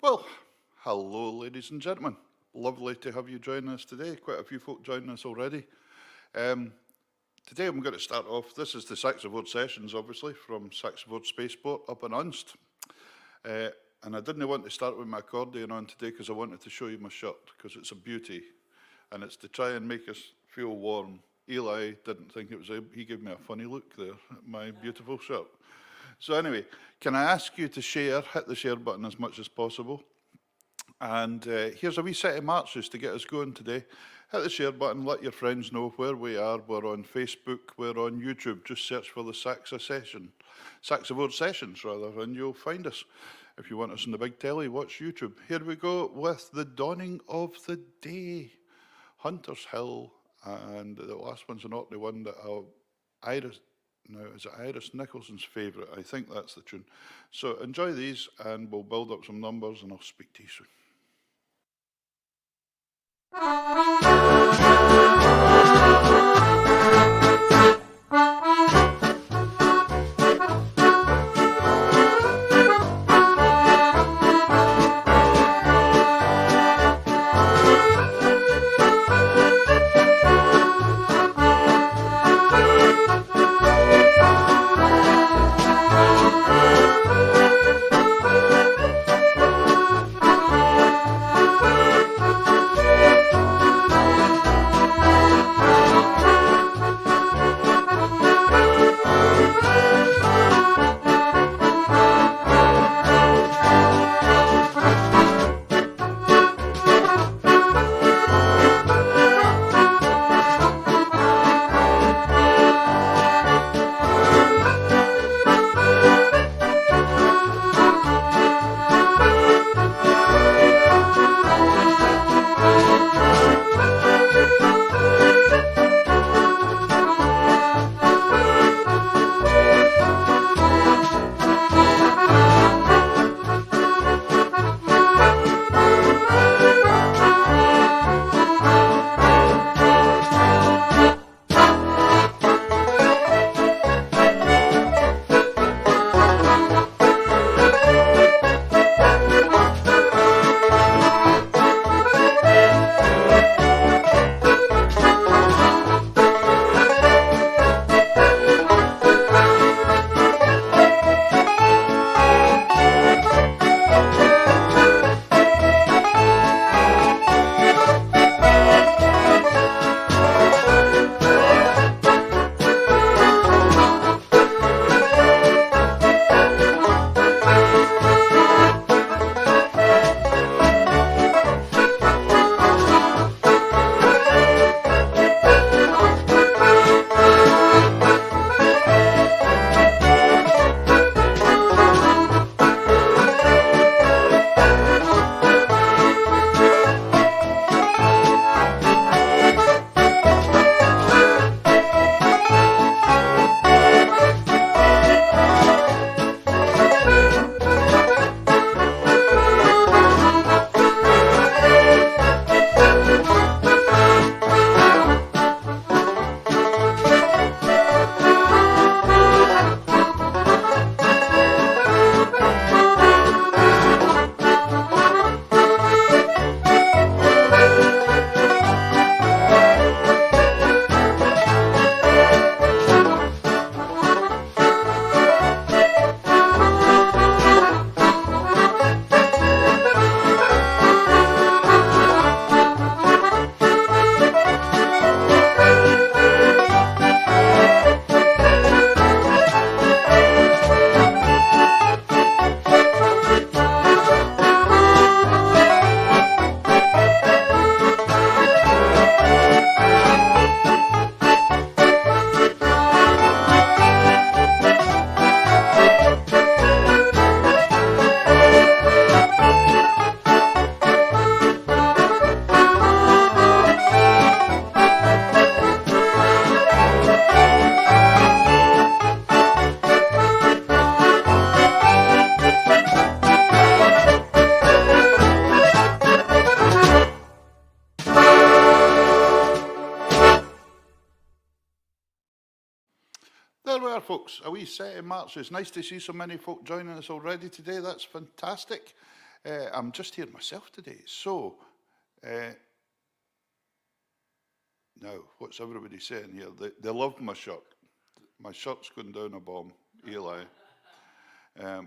Well, hello, ladies and gentlemen. Lovely to have you join us today. Quite a few folk joining us already. Um, Today I'm going to start off. This is the SaxaVord Sessions, obviously, from SaxaVord Spaceport up in Unst. Uh, and I didn't want to start with my accordion on today because I wanted to show you my shirt because it's a beauty. And it's to try and make us feel warm. Eli didn't think it was, he gave me a funny look there at my beautiful shirt. So anyway, can I ask you to hit the share button as much as possible. And here's a wee set of marches to get us going today. Hit the share button, let your friends know where we are. We're on Facebook, we're on YouTube. Just search for the SaxaVord Sessions, rather, and you'll find us. If you want us on the big telly, watch YouTube. Here we go with the dawning of the day. Hunter's Hill, and the last one's an Orkney one that Iris, now is it Iris Nicholson's favourite? I think that's the tune. So enjoy these and we'll build up some numbers and I'll speak to you soon. There we are, folks, a wee set of marches. Nice to see so many folk joining us already today. That's fantastic. I'm just here myself today. So, now, what's everybody saying here? They love my shirt. My shirt's going down a bomb, Eli. Now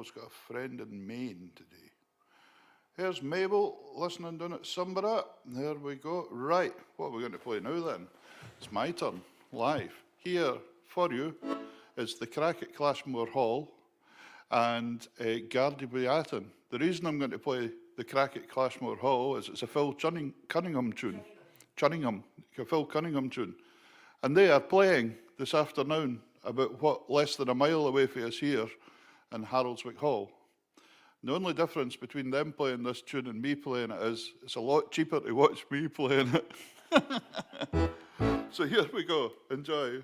it's got a friend in Maine today. Here's Mabel listening down at Sunborough. There we go. Right, what are we going to play now then? It's my turn, live. Here for you is the Crack at Clashmore Hall and Gardy Beaton. The reason I'm going to play the Crack at Clashmore Hall is it's a Phil Cunningham tune. A Phil Cunningham tune. And they are playing this afternoon about less than a mile away from us here in Haroldswick Hall. The only difference between them playing this tune and me playing it is it's a lot cheaper to watch me playing it. So here we go. Enjoy.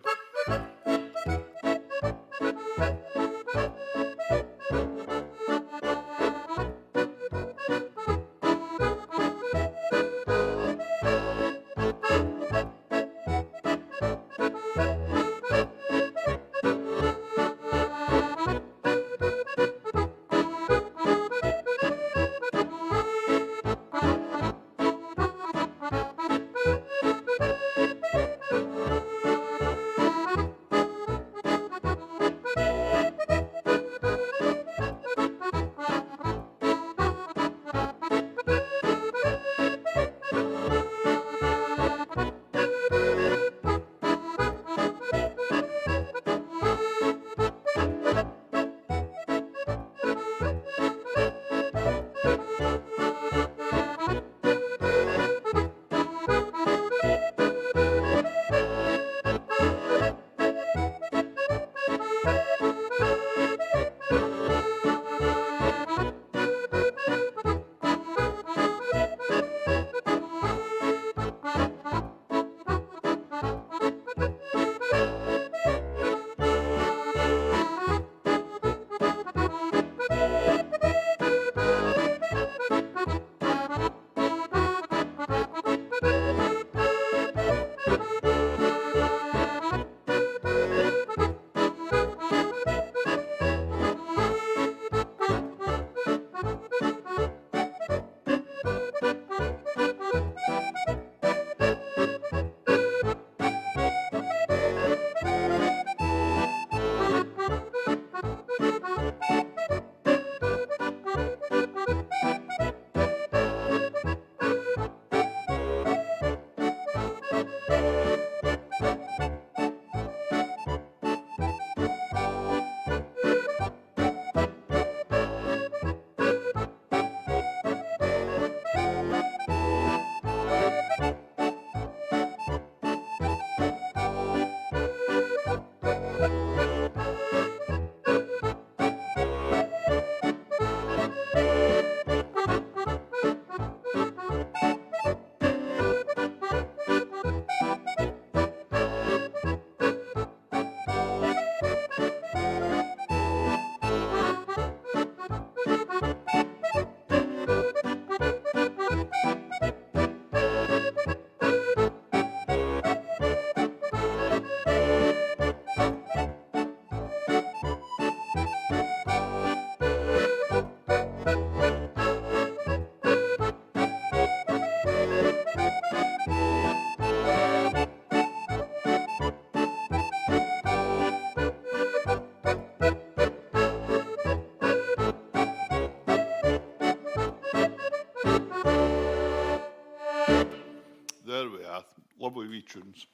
There we are, lovely wee tunes.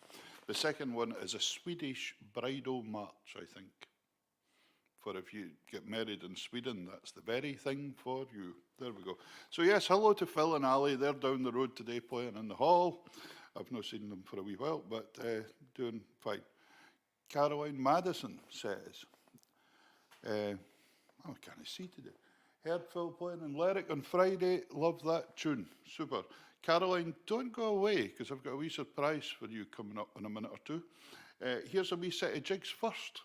The second one is a Swedish bridal march, I think. For if you get married in Sweden, that's the very thing for you. There we go. So yes, hello to Phil and Ali. They're down the road today playing in the hall. I've not seen them for a wee while, but doing fine. Caroline Madison says, I can't see today. Heard Phil playing in Lerwick on Friday. Love that tune. Super. Caroline, don't go away, because I've got a wee surprise for you coming up in a minute or two. Here's a wee set of jigs first,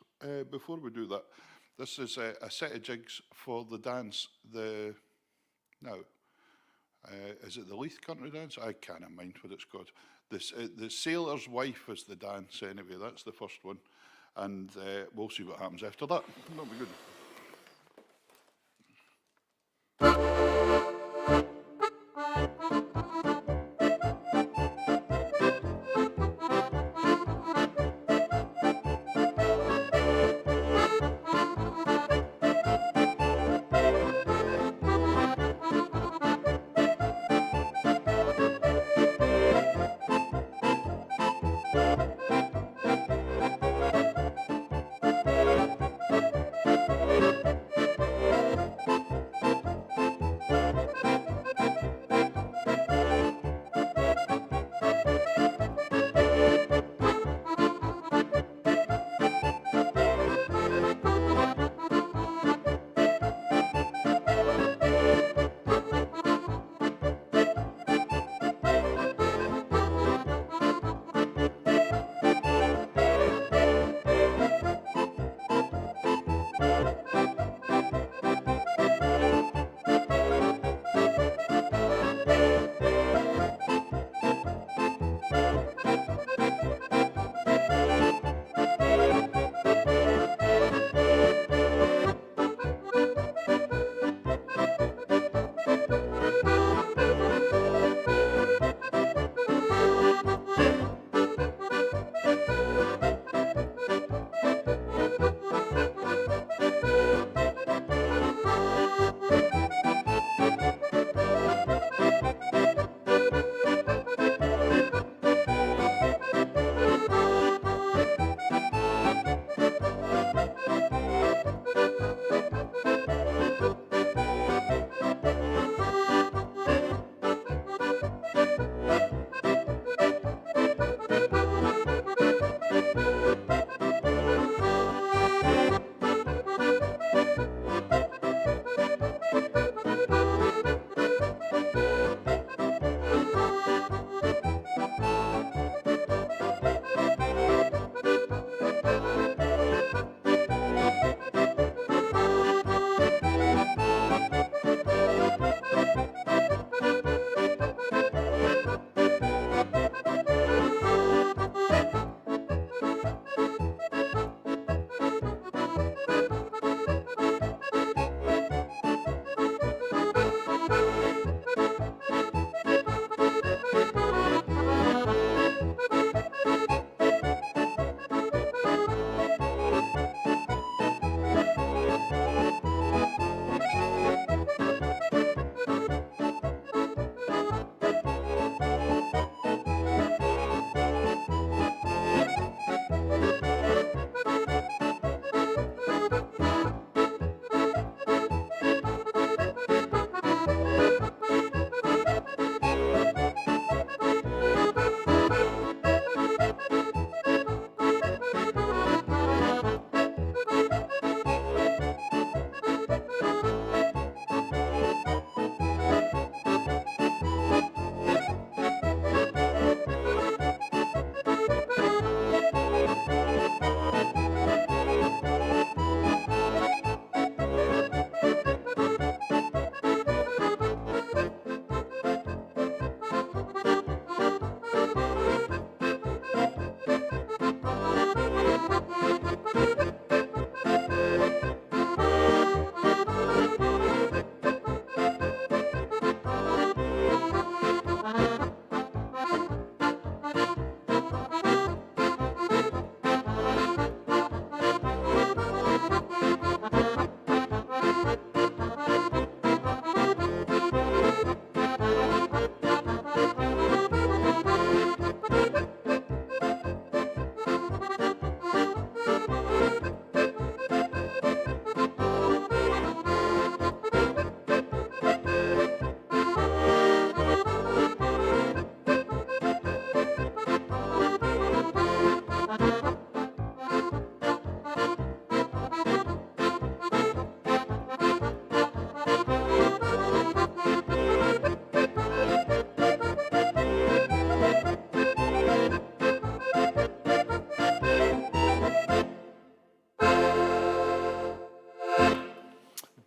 before we do that. This is a set of jigs for the dance. Is it the Leith Country Dance? I can't mind what it's called. The Sailor's Wife is the dance, anyway. That's the first one. And we'll see what happens after that. That'll be good.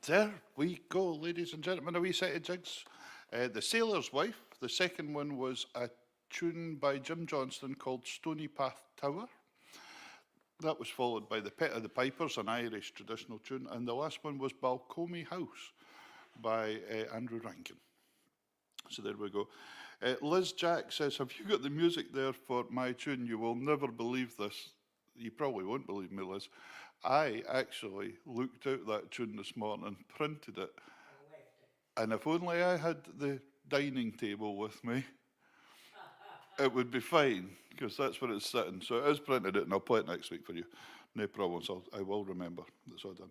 There we go, ladies and gentlemen, a wee set of jigs. The Sailor's Wife, the second one was a tune by Jim Johnston called Stony Path Tower. That was followed by The Pit of the Pipers, an Irish traditional tune, and the last one was Balcomie House by Andrew Rankin. So there we go. Liz Jack says, have you got the music there for my tune? You will never believe this. You probably won't believe me, Liz. I actually looked out that tune this morning, printed it, and if only I had the dining table with me, it would be fine, because that's where it's sitting. So it is printed out, and I'll play it next week for you. No problems, I will remember. That's all done.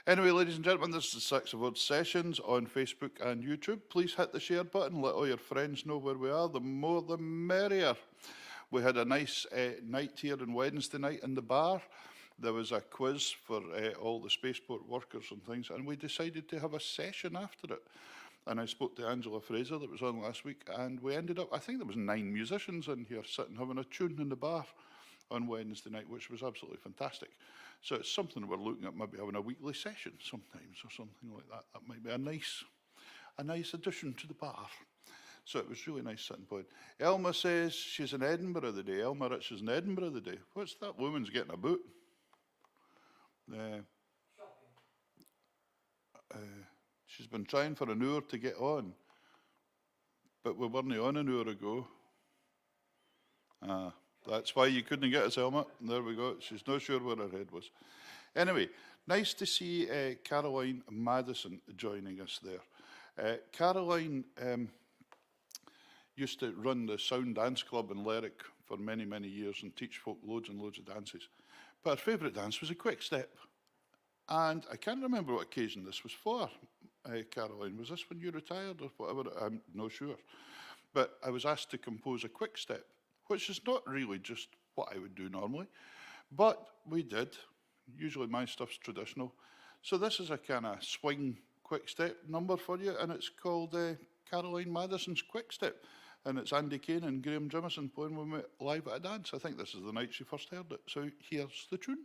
Anyway, ladies and gentlemen, this is the SaxaVord Sessions on Facebook and YouTube. Please hit the share button, let all your friends know where we are. The more the merrier. We had a nice night here on Wednesday night in the bar. There was a quiz for all the spaceport workers and things, and we decided to have a session after it. And I spoke to Angela Fraser that was on last week, and we ended up, I think there was 9 musicians in here sitting having a tune in the bar on Wednesday night, which was absolutely fantastic. So it's something we're looking at, maybe having a weekly session sometimes or something like that. That might be a nice addition to the bar. So it was really nice sitting point. Elma says she's in Edinburgh today. Elma Rich is in Edinburgh today. What's that woman's getting a boot? She's been trying for an hour to get on, but we weren't on an hour ago. That's why you couldn't get us, Elma. There we go. She's not sure where her head was. Anyway, nice to see Caroline Madison joining us there. Caroline used to run the Sound Dance Club in Lerwick for many, many years and teach folk loads and loads of dances. But her favourite dance was a quick step. And I can't remember what occasion this was for, Caroline. Was this when you retired or whatever? I'm not sure. But I was asked to compose a quick step, which is not really just what I would do normally. But we did. Usually my stuff's traditional. So this is a kind of swing quick step number for you, and it's called Caroline Madison's Quick Step. And it's Andy Kane and Graham Jimison playing with me live at a dance. I think this is the night she first heard it. So here's the tune.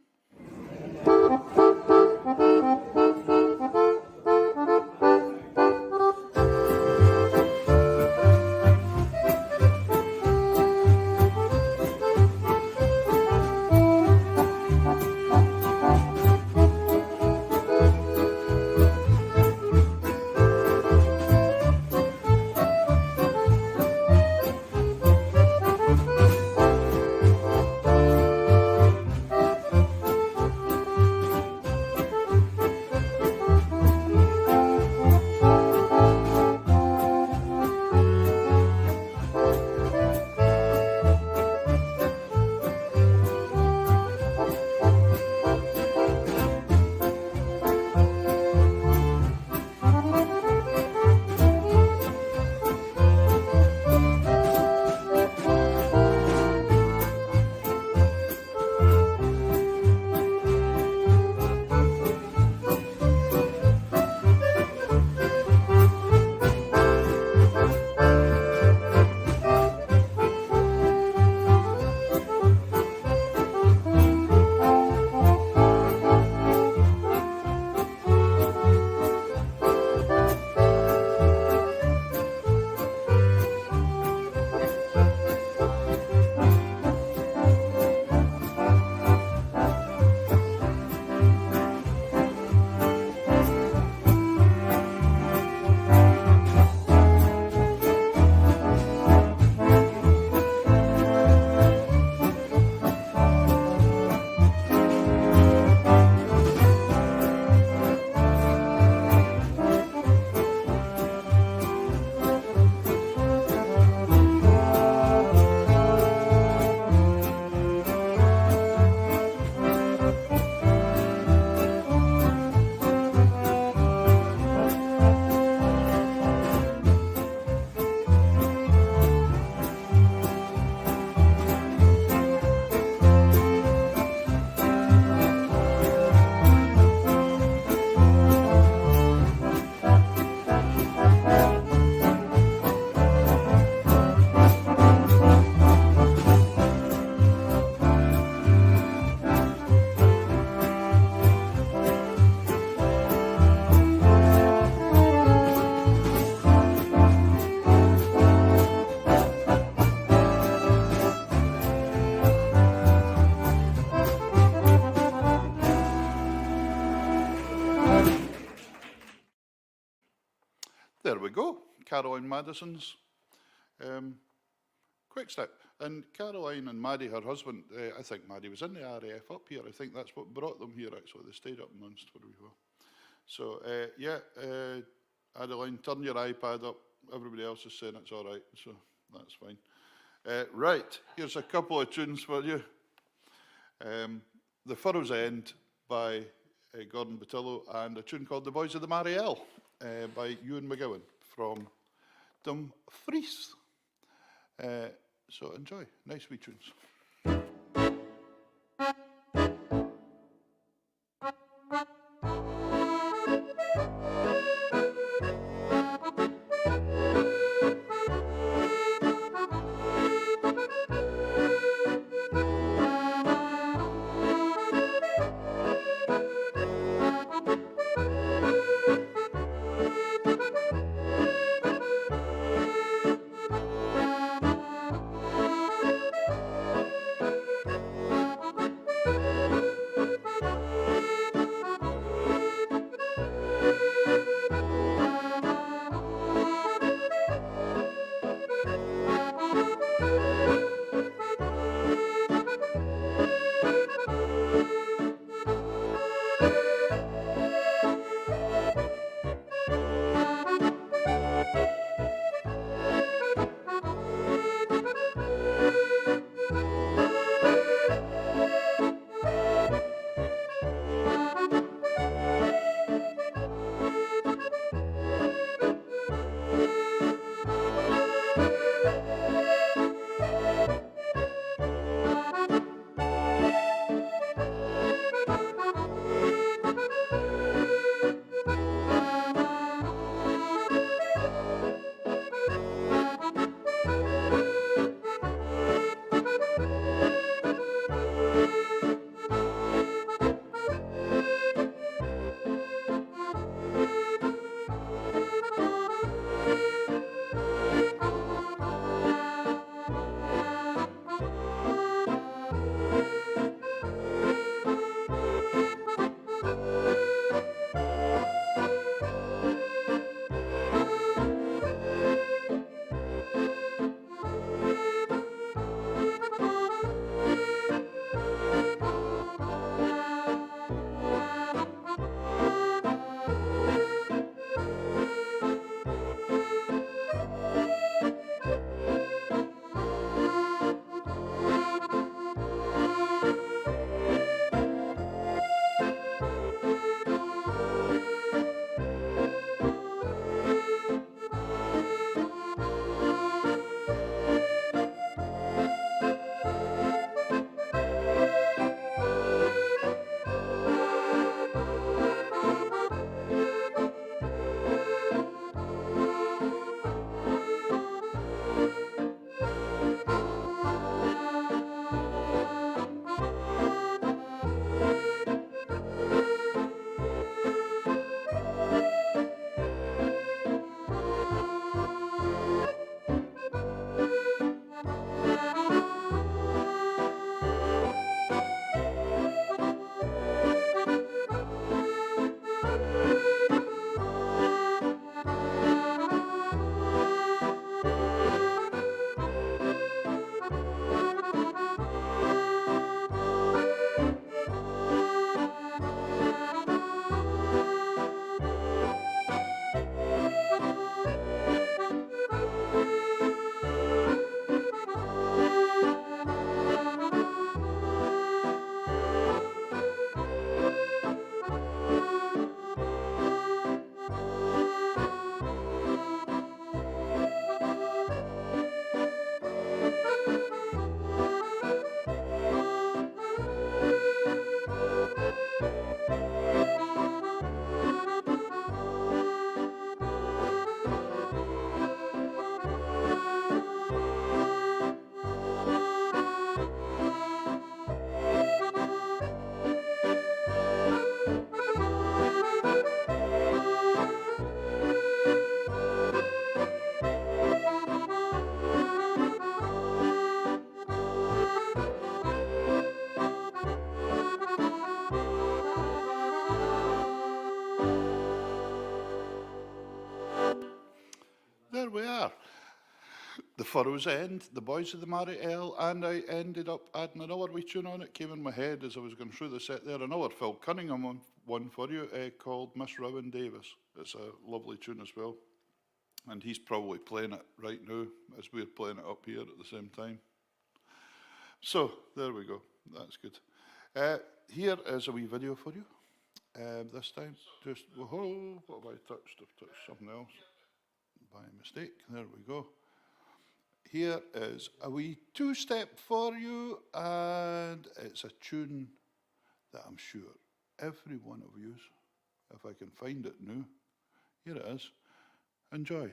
There we go, Caroline Madison's Quick Step. And Caroline and Maddie, her husband, I think Maddie was in the RAF up here. I think that's what brought them here, actually. They stayed up in Munster for a wee while. So, Adeline, turn your iPad up. Everybody else is saying it's all right, so that's fine. Right, here's a couple of tunes for you. The Furrow's End by Gordon Botillo, and a tune called The Boys of the Marielle by Ewan McGowan from Dumfries. So enjoy, nice wee tunes. There we are. The Furrow's End, The Boys of the Marielle, and I ended up adding another wee tune on it. Came in my head as I was going through the set there. Another Phil Cunningham one for you called Miss Rowan Davis. It's a lovely tune as well. And he's probably playing it right now as we're playing it up here at the same time. So, there we go. That's good. Here is a wee video for you. This time, just, oh, what have I touched? I've touched something else by mistake. There we go. Here is a wee two-step for you, and it's a tune that I'm sure every one of you, if I can find it now, here it is. Enjoy.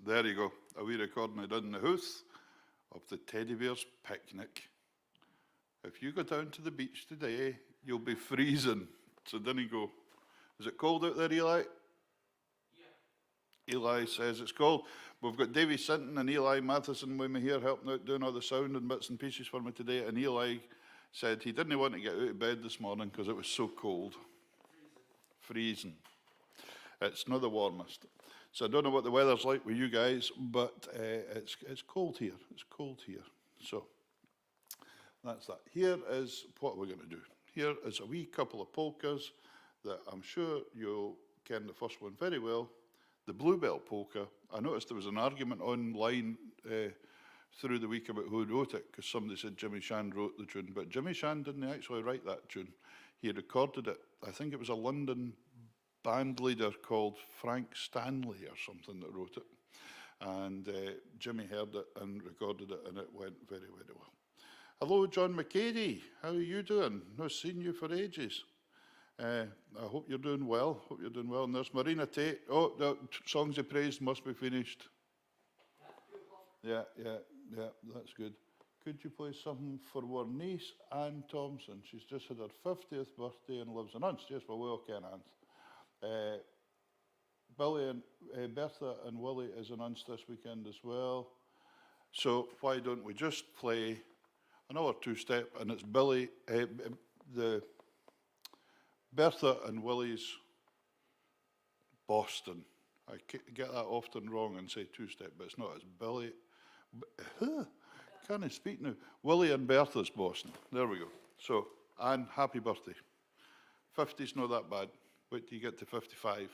There you go, a wee recording I did in the house of the teddy bear's picnic. If you go down to the beach today, you'll be freezing. So didn't go. Is it cold out there, Eli? Yeah. Eli says it's cold. We've got Davy Sinton and Eli Matheson with me here helping out, doing all the sound and bits and pieces for me today. And Eli said he didn't want to get out of bed this morning because it was so cold. Freezing. It's not the warmest. So I don't know what the weather's like with you guys, but it's cold here. It's cold here. So that's that. Here is what we're going to do. Here is a wee couple of polkas that I'm sure you'll ken the first one very well. The Bluebell polka. I noticed there was an argument online through the week about who wrote it, because somebody said Jimmy Shand wrote the tune, but Jimmy Shand didn't actually write that tune. He recorded it. I think it was a London band leader called Frank Stanley or something that wrote it. And Jimmy heard it and recorded it, and it went very, very well. Hello, John McCady. How are you doing? Not seen you for ages. I hope you're doing well. Hope you're doing well. And there's Marina Tate. Oh, the Songs of Praise must be finished. Yeah, that's good. Could you play something for our niece, Anne Thompson? She's just had her 50th birthday and lives in Unst. Yes, well, we all ken Anne. Billy and Bertha and Willie is in Unst this weekend as well. So why don't we just play another two-step, and it's Billy, the Bertha and Willie's Boston. I get that often wrong and say two-step, but it's not. It's Billy. Can't I speak now? Willie and Bertha's Boston. There we go. So, Anne, happy birthday. 50's not that bad. Wait till you get to 55.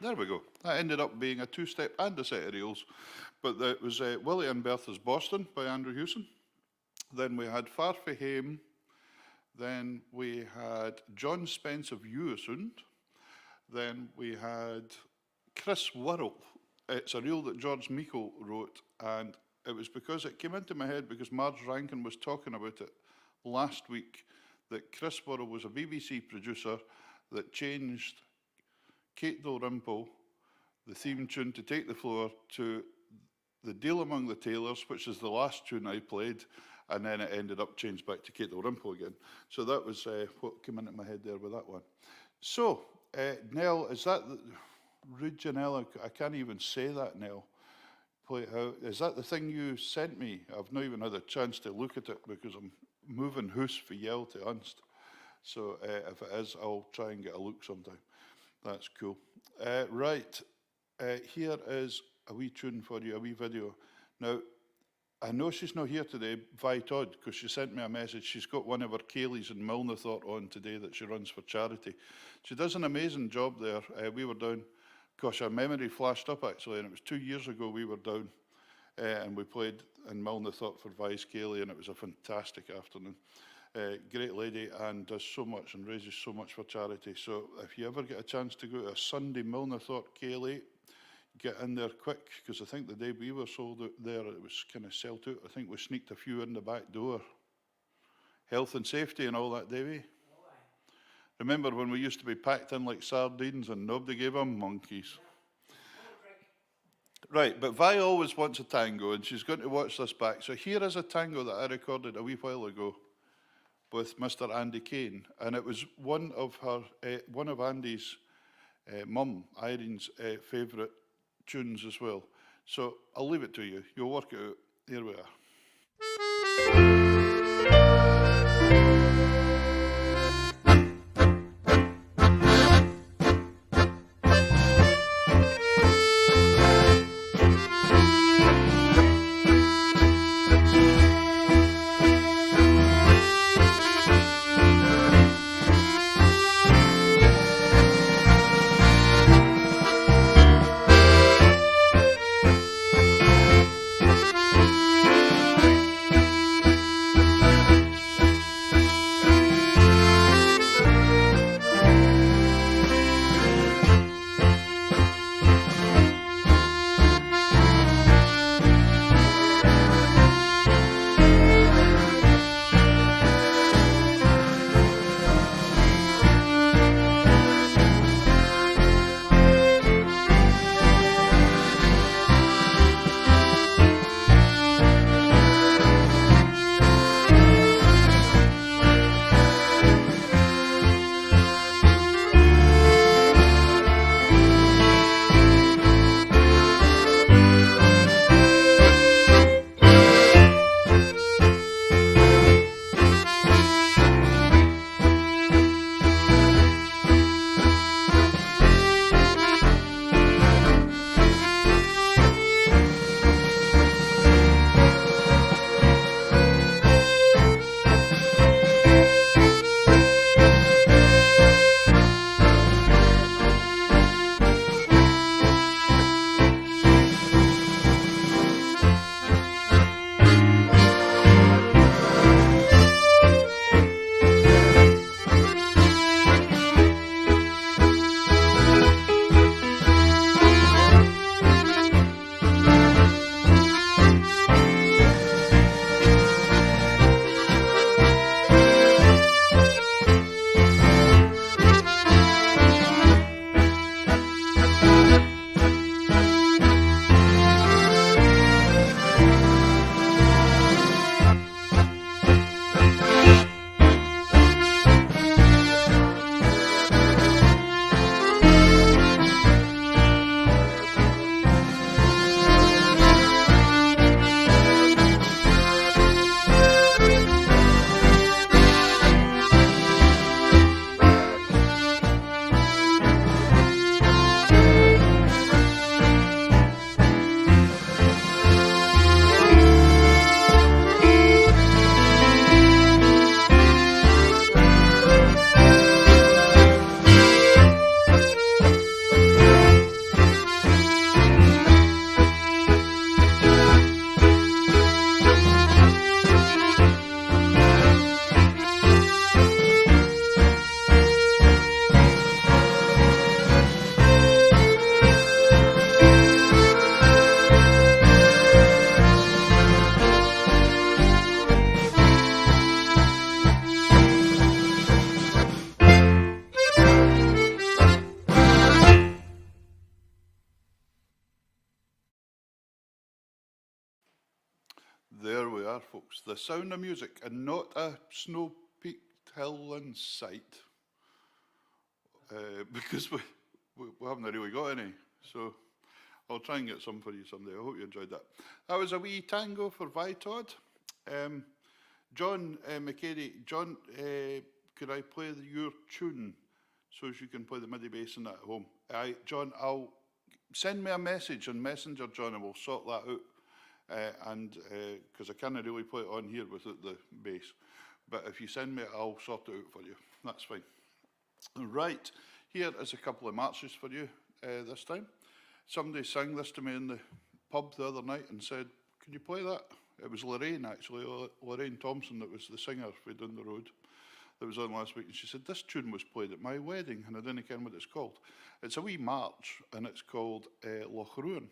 There we go. That ended up being a two-step and a set of reels. But it was Willie and Bertha's Boston by Andrew Hewson. Then we had Far Fae Hame. Then we had John Spence of Uasund. Then we had Chris Worrell. It's a reel that George Meikle wrote, and it was because it came into my head because Marge Rankin was talking about it last week, that Chris Worrell was a BBC producer that changed Kate Dalrymple, the theme tune to Take the Floor, to The Deal Among the Tailors, which is the last tune I played, and then it ended up changed back to Kate Dalrymple again. So that was what came into my head there with that one. So, Nell, is that rude, Janelle? I can't even say that, Nell. Is that the thing you sent me? I've not even had a chance to look at it because I'm moving hoose for Yell to Unst. So if it is, I'll try and get a look sometime. That's cool. Right, here is a wee tune for you, a wee video. Now, I know she's not here today, Vi Todd, because she sent me a message. She's got one of her Kayleys in Milnathort on today that she runs for charity. She does an amazing job there. We were down, gosh, our memory flashed up actually, and it was 2 years ago we were down and we played in Milnathort for Vi's Kaylee, and it was a fantastic afternoon. Great lady, and does so much and raises so much for charity. So if you ever get a chance to go to a Sunday Milnathort Kaylee, get in there quick, because I think the day we were sold out there, it was kind of sold out. I think we sneaked a few in the back door. Health and safety and all that, Davey. Remember when we used to be packed in like sardines and nobody gave them monkeys? Right, but Vi always wants a tango, and she's going to watch this back. So here is a tango that I recorded a wee while ago with Mr. Andy Kane, and it was one of Andy's mum, Irene's favourite tunes as well. So I'll leave it to you. You'll work it out. Here we are. Alps, the sound of music, and not a snow-peaked hill in sight, because we haven't really got any. So I'll try and get some for you someday. I hope you enjoyed that. That was a wee tango for Vitod. John McCary, John, could I play your tune so as you can play the MIDI bass in that at home? John, I'll send me a message on Messenger, John, and we'll sort that out. Because I can't really play it on here without the bass. But if you send me it, I'll sort it out for you. That's fine. Right, here is a couple of marches for you this time. Somebody sang this to me in the pub the other night and said, can you play that? It was Lorraine, actually, Lorraine Thompson, that was the singer for Down the Road, that was on last week. And she said, this tune was played at my wedding, and I didn't know what it's called. It's a wee march, and it's called Loch Ruin.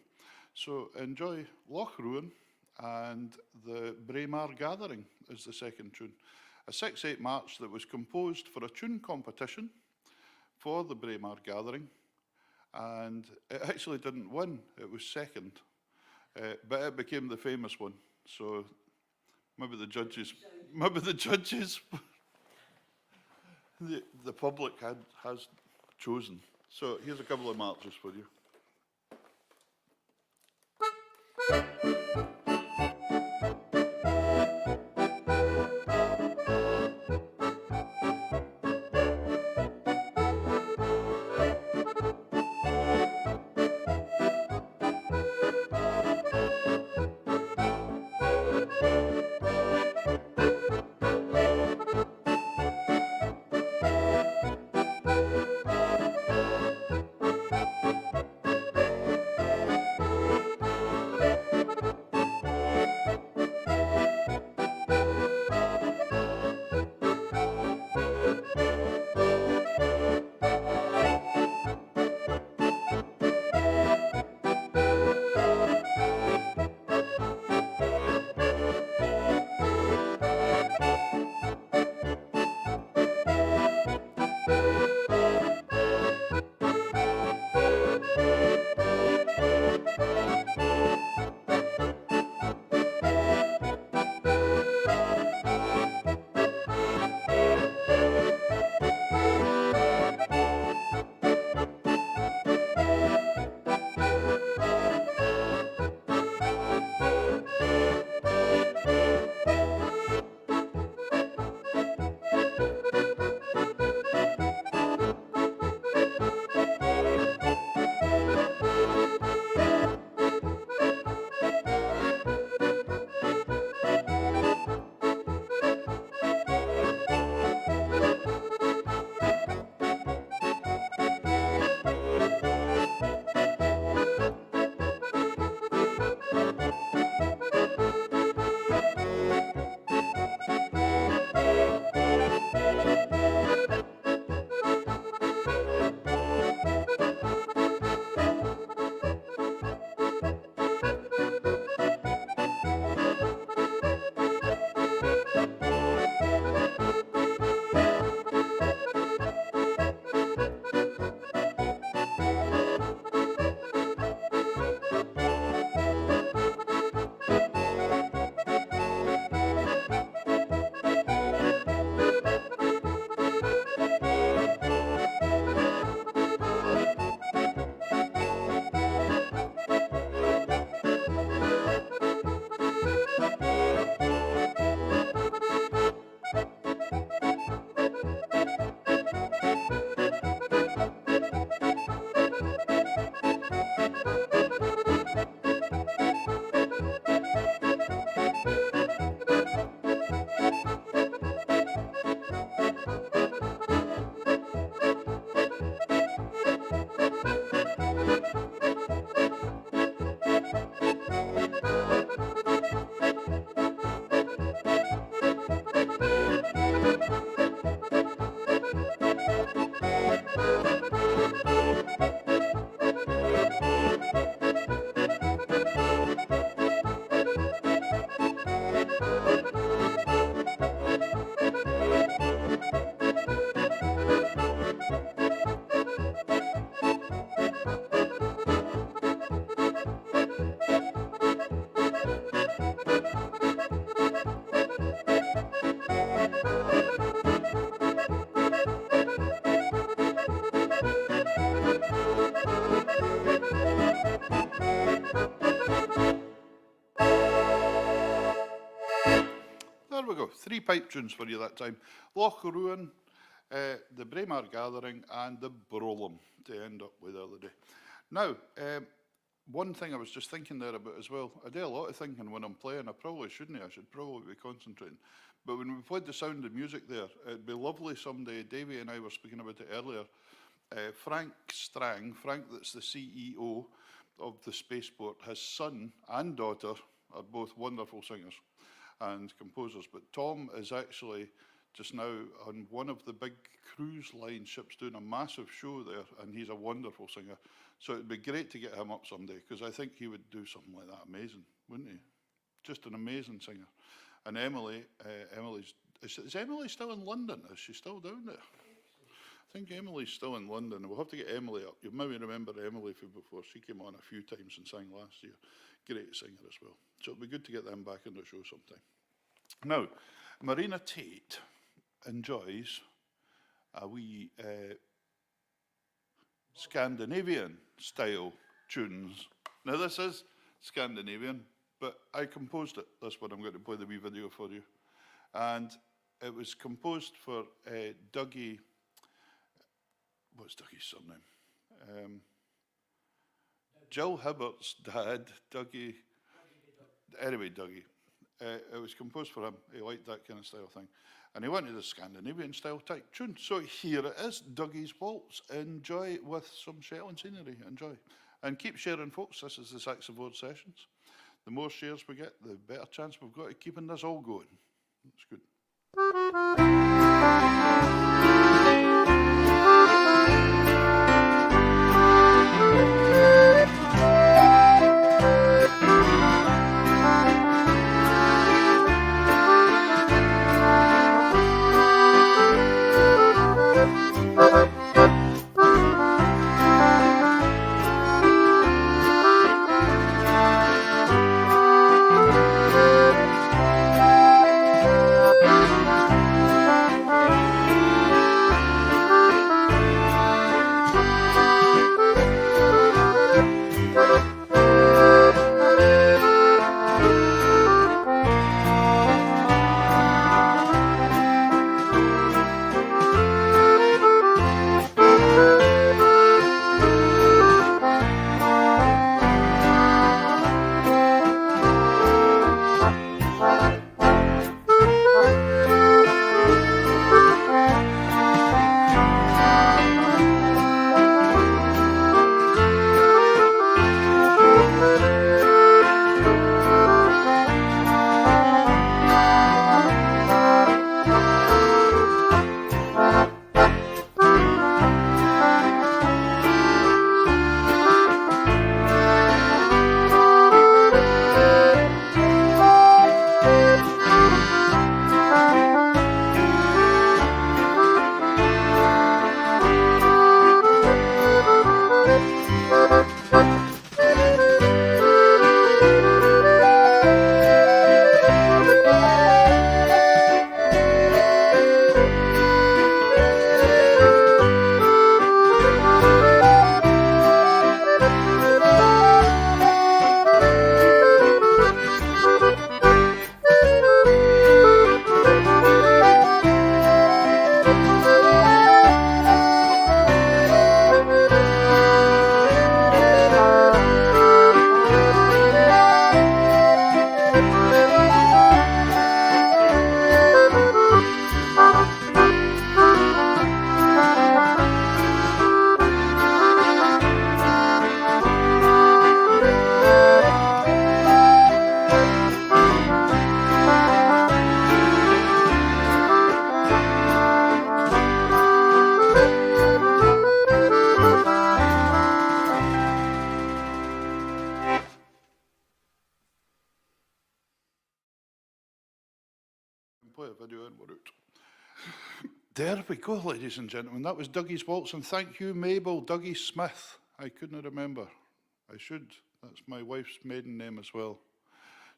So enjoy Loch Ruin, and the Braemar Gathering is the second tune. A 6/8 march that was composed for a tune competition for the Braemar Gathering, and it actually didn't win, it was second, but it became the famous one. So maybe the judges, the public has chosen. So here's a couple of marches for you. there we go. 3 pipe tunes for you that time. Loch Ruin, the Braemar Gathering, and the Brolem to end up with the other day. Now, one thing I was just thinking there about as well, I do a lot of thinking when I'm playing. I probably shouldn't. I should probably be concentrating. But when we played the Sound of Music there, it'd be lovely someday. Davey and I were speaking about it earlier. Frank Strang, Frank that's the CEO of the Spaceport, his son and daughter are both wonderful singers and composers. But Tom is actually just now on one of the big cruise line ships doing a massive show there, and he's a wonderful singer. So it'd be great to get him up someday, because I think he would do something like that amazing, wouldn't he? Just an amazing singer. And Emily, is Emily still in London? Is she still down there? I think Emily's still in London. We'll have to get Emily up. You maybe remember Emily from before. She came on a few times and sang last year. Great singer as well. So it'll be good to get them back on the show sometime. Now, Marina Tate enjoys a wee Scandinavian style tunes. Now this is Scandinavian, but I composed it. That's what I'm going to play the wee video for you. And it was composed for Dougie. What's Dougie's surname? Jill Hibbert's dad, Dougie. Anyway, Dougie. It was composed for him. He liked that kind of style thing. And he wanted a Scandinavian style type tune. So here it is, Dougie's Waltz. Enjoy with some Shetland scenery. Enjoy. And keep sharing, folks. This is the SaxaVord Sessions. The more shares we get, the better chance we've got of keeping this all going. That's good. Play a video and we're out. There we go, ladies and gentlemen. That was Dougie's Waltz, and thank you, Mabel. Dougie Smith. I couldn't remember. I should. That's my wife's maiden name as well.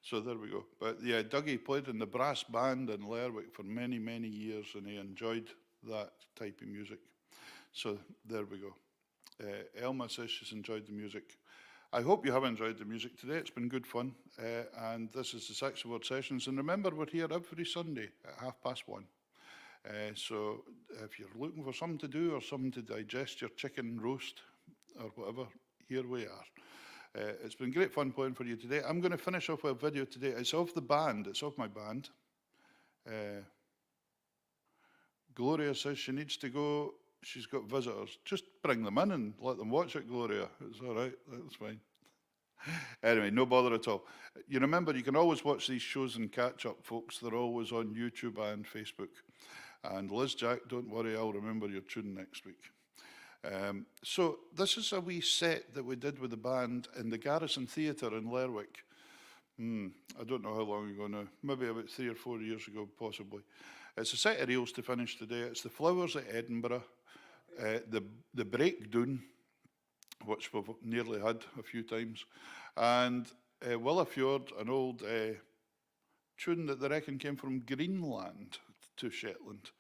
So there we go. But yeah, Dougie played in the brass band in Lerwick for many, many years, and he enjoyed that type of music. So there we go. Elma says she's enjoyed the music. I hope you have enjoyed the music today. It's been good fun. And this is the SaxaVord Sessions. And remember, we're here every Sunday at 1:30. So if you're looking for something to do or something to digest your chicken roast or whatever, here we are. It's been great fun playing for you today. I'm going to finish off with a video today. It's of the band. It's of my band. Gloria says she needs to go. She's got visitors. Just bring them in and let them watch it, Gloria. It's all right. That's fine. Anyway, no bother at all. You remember, you can always watch these shows and catch up, folks. They're always on YouTube and Facebook. And Liz Jack, don't worry, I'll remember your tune next week. So this is a wee set that we did with the band in the Garrison Theatre in Lerwick. I don't know how long ago now, maybe about 3 or 4 years ago, possibly. It's a set of reels to finish today. It's the Flowers at Edinburgh, the Breakdown, which we've nearly had a few times, and Willafjord, an old tune that they reckon came from Greenland to Shetland.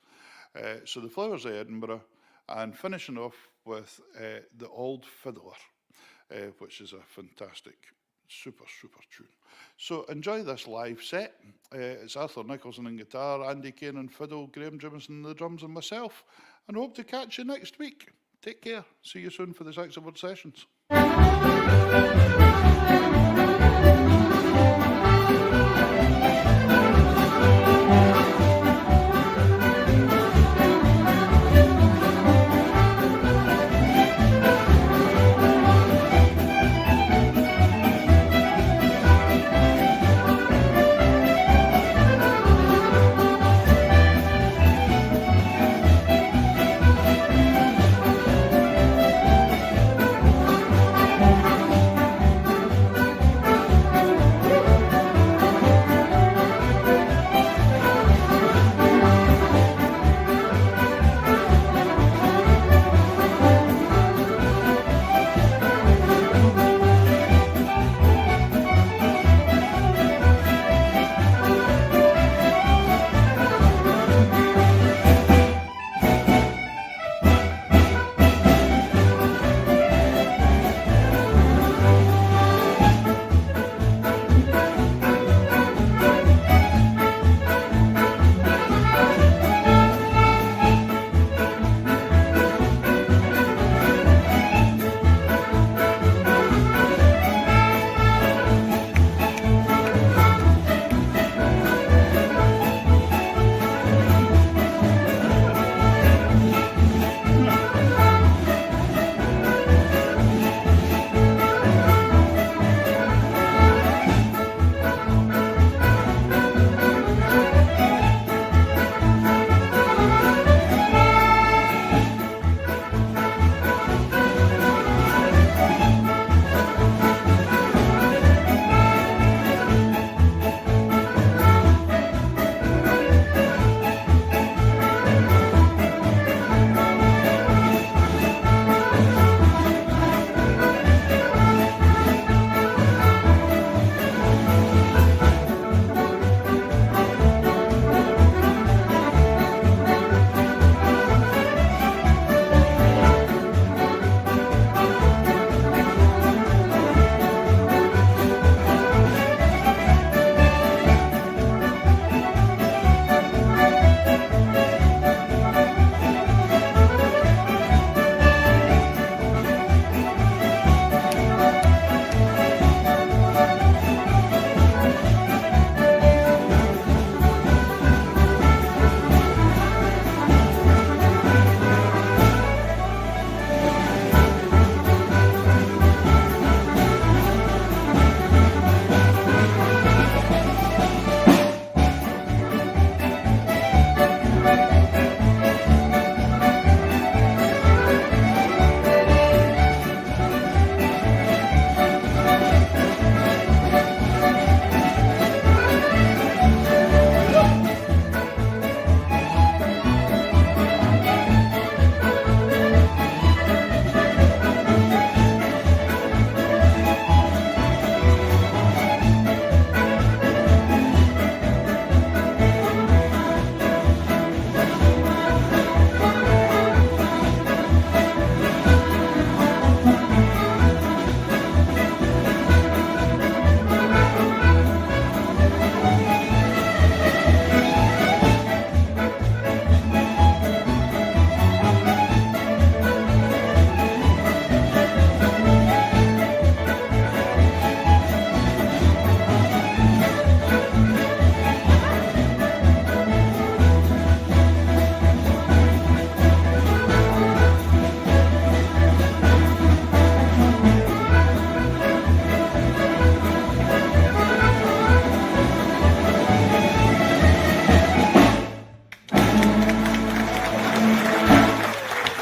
So the Flowers at Edinburgh, and finishing off with the Old Fiddler, which is a fantastic, super tune. So enjoy this live set. It's Arthur Nicholson on guitar, Andy Kane on fiddle, Graham Jimison on the drums, and myself. And hope to catch you next week. Take care. See you soon for the SaxaVord Sessions.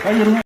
Bye, everyone.